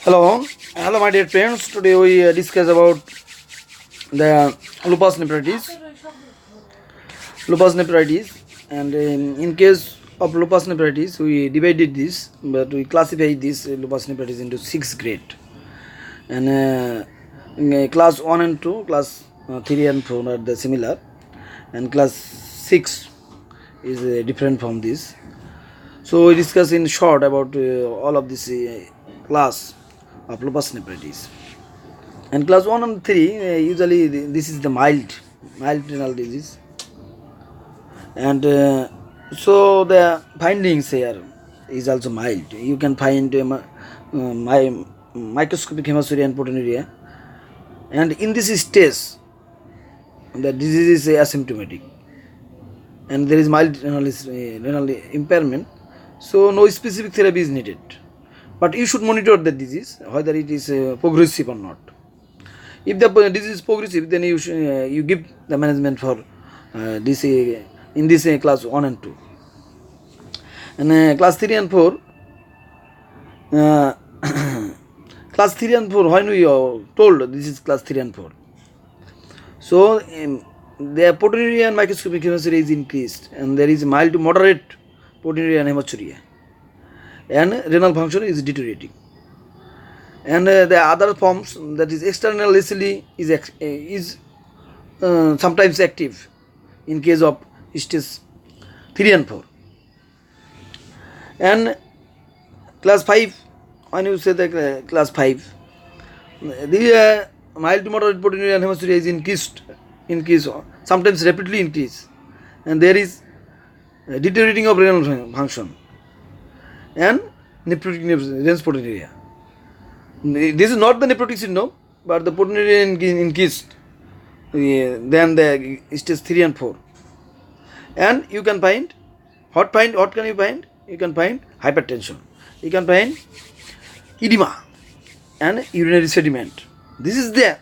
Hello, my dear friends. Today we discuss about the lupus nephritis. Lupus nephritis, and in case of lupus nephritis, we divided this, but we classify this lupus nephritis into 6 grade. And in, class 1 and 2, class 3 and 4 are the similar, and class 6 is different from this. So we discuss in short about all of this class of lupus nephritis. And class 1 and 3, usually this is the mild renal disease. And so the findings here is also mild. You can find microscopic hematuria and proteinuria. And in this stage, the disease is asymptomatic. And there is mild renal impairment. So no specific therapy is needed. But you should monitor the disease, whether it is progressive or not. If the disease is progressive, then you give the management for this in this class 1 and 2. And class 3 and 4, class 3 and 4, when we are told this is class 3 and 4. So the proteinuria and microscopic hematuria is increased, and there is mild to moderate proteinuria and hematuria, and renal function is deteriorating. And the other forms, that is external lacely, is sometimes active in case of stage 3 and 4. And class 5, when you say the class 5, the mild to moderate proteinuria and hematuria is increase, sometimes rapidly increase, and there is deteriorating of renal function and nephrotic range proteinuria. This is not the nephrotic syndrome, but the proteinuria increased than the stage 3 and 4. And you can find, what can you find? You can find hypertension, you can find edema and urinary sediment. This is the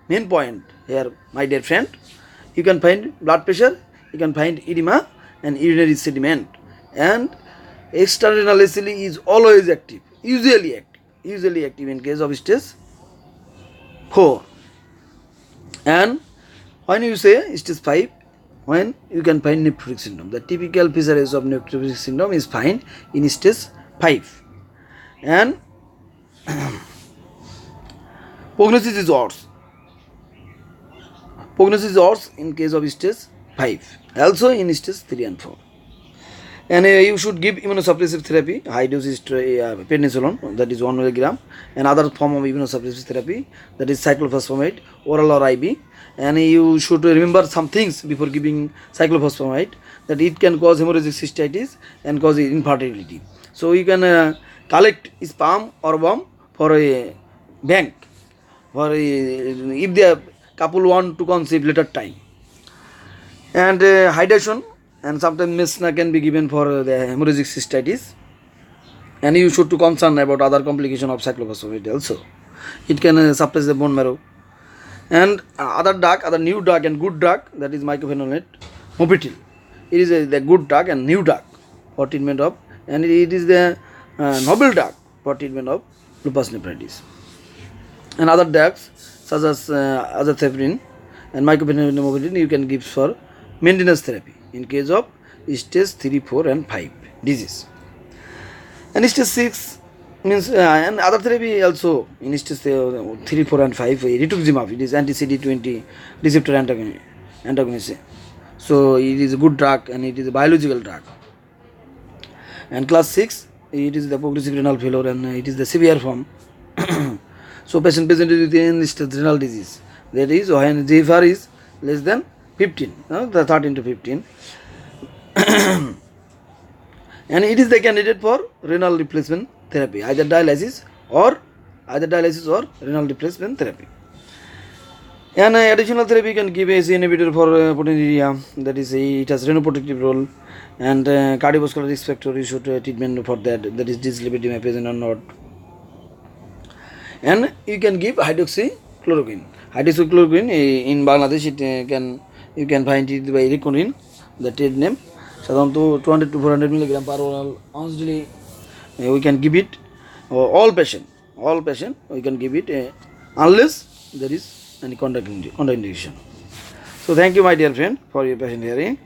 main point here, my dear friend. You can find blood pressure, you can find edema and urinary sediment, and external lacely is always active, usually active in case of stage 4. And when you say stage 5, when you can find nephrotic syndrome, the typical features of nephrotic syndrome is found in stage 5. And prognosis is worse. Prognosis is worse in case of stage 5, also in stage 3 and 4. And you should give immunosuppressive therapy, high dose prednisolone, that is 1 mg, and other form of immunosuppressive therapy, that is cyclophosphamide, oral or IV. And you should remember some things before giving cyclophosphamide, that it can cause hemorrhagic cystitis and cause infertility. So you can collect sperm or worm for a bank, for if the couple want to conceive later time. And hydration and sometimes mesna can be given for the hemorrhagic cystitis. And you should to concern about other complication of cyclophosphamide also. It can suppress the bone marrow. And other new drug and good drug, that is mycophenolate, mofetil. It is the good drug and new drug for treatment of, and it is the novel drug for treatment of lupus nephritis. And other drugs such as azathioprine and mycophenolate mofetil you can give for maintenance therapy in case of stage 3, 4 and 5 disease. And stage 6 means and other therapy also in stage 3, 4 and 5, rituximab, it is anti-CD20 receptor antagonist. So it is a good drug and it is a biological drug. And class 6, it is the progressive renal failure and it is the severe form. So patient presented with end-stage renal disease, that is when GFR is less than 15, the 13 to 15. And it is the candidate for renal replacement therapy, either dialysis or renal replacement therapy. And additional therapy can give ACE inhibitor for proteinuria, that is it has renoprotective role, and cardiovascular risk factor you should treatment for that is dyslipidemia present or not. And you can give hydroxychloroquine. In Bangladesh you can find it by Reconin, the trade name. So 200 to 400 mg per oral ounce daily we can give it all patients all patient we can give it unless there is any contraindication. So thank you, my dear friend, for your patient hearing.